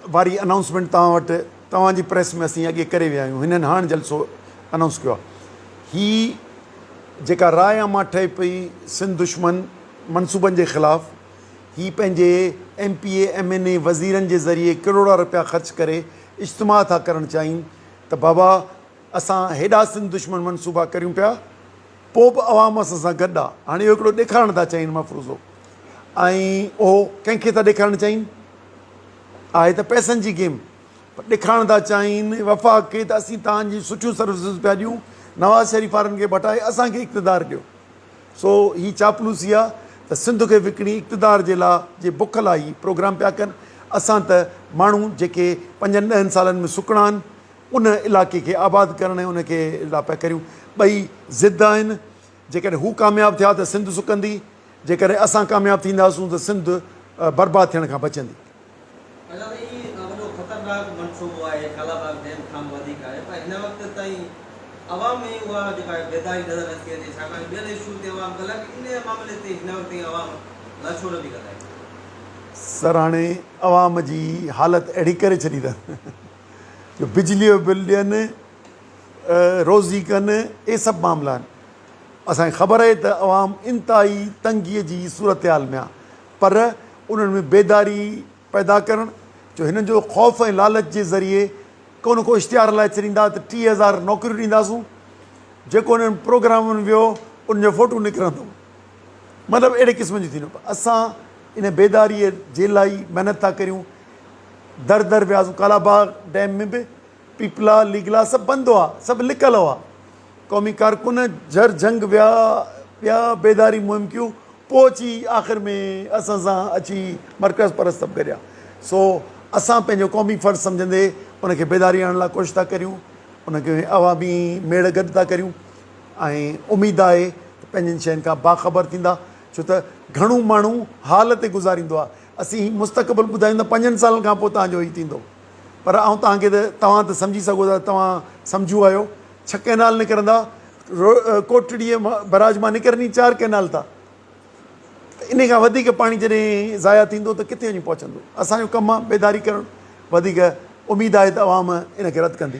वारी अनाउंसमेंट तव्हां वटि तव्हांजी प्रेस में असीं अॻे करे विया आहियूं। हिननि हाणे जलसो अनाउंस कयो आहे। हीअ जेका राय आमा ठहे पई सिंध दुश्मन मनसूबनि जे ख़िलाफ़ु, हीअ पंहिंजे MPA MNA वज़ीरनि जे ज़रिए करोड़ा रुपया ख़र्च करे इज्तिमा था करणु चाहिनि त बाबा असां हेॾा सिंध दुश्मन मनसूबा करियूं पिया, पोइ बि अवाम असां गॾु आहे। हाणे इहो हिकिड़ो ॾेखारणु था चाहिनि मफ़रूज़ो, ऐं उहो कंहिंखे था ॾेखारणु चाहिनि? आहे त पैसनि जी गेम, पर ॾेखारणु था चाहिनि वफ़ाक़ खे त असीं तव्हांजी सुठियूं सर्विसिस पिया ॾियूं, नवाज़ शरीफ़ वारनि खे बटाए असांखे इक़्तिदार ॾियो। सो हीअ चापलूसी आहे त सिंध खे विकिणी इक़्तिदार जे लाइ जे बुख लाइ ही प्रोग्राम पिया कनि। असां त माण्हू जेके 5-10 सालनि में सुकणा आहिनि उन इलाइक़े खे आबाद करण ऐं उनखे लाइ पिया करियूं। ॿई ज़िद आहिनि। जेकॾहिं हू कामयाबु थिया त सिंध सुकंदी, जेकॾहिं असां कामयाबु थींदासूं त सिंध बर्बादु थियण खां बचंदी। सर हाणे अवाम जी हालति अहिड़ी करे छॾी अथनि जो बिजली जो बिल ॾियनि, रोज़ी कनि, इहे सभु मामला आहिनि। असांखे ख़बर आहे त अवाम इंतिहाई तंगीअ जी सूरत हाल में आहे, पर उन्हनि में बेदारी पैदा करणु जो हिननि जो ख़ौफ़ ऐं लालच जे ज़रिए को इश्तिहार लाइ छॾींदा त 30,000 नौकरियूं ॾींदासूं, जेको उन्हनि प्रोग्रामनि में वियो उनजो फ़ोटो निकिरंदो, मतिलबु अहिड़े क़िस्म जी थींदो। असां इन बेदारीअ जे लाइ महिनत था करियूं। दर दर वियासीं, कालाबाग डैम में बि पीपला लीगला सभु बंदि हुआ, सभु लिकल हुआ। क़ौमी कारकुन जर जंग विया, ॿिया बेदारी मुहिम कयूं, पोइ अची आख़िर में असां सां अची मर्कज़ परस्त सभु करिया। सो असां पंहिंजो क़ौमी फ़र्ज़ु सम्झंदे उनखे बेदारी आणण लाइ कोशिशि था करियूं, उनखे अवामी मेड़ गॾु था करियूं, ऐं उमेदु आहे त पंहिंजनि शयुनि खां बाख़बर थींदा। छो त घणो माण्हू हाल ते गुज़ारींदो आहे। असीं मुस्तक़बिल ॿुधायूं त 5 सालनि खां पोइ तव्हांजो ई थींदो, पर आउं तव्हांखे त तव्हां त सम्झी सघो था, तव्हां सम्झू आहियो। 6 कैनाल निकिरंदा, कोटड़ीअ बराज मां निकिरणी 4 कैनाल था, त इन खां वधीक पाणी जॾहिं ज़ाया थींदो त किथे वञी पहुचंदो। असांजो कमु आहे बेदारी करणु। वधीक उमेदु आहे त अवाम इनखे रद्द कंदी।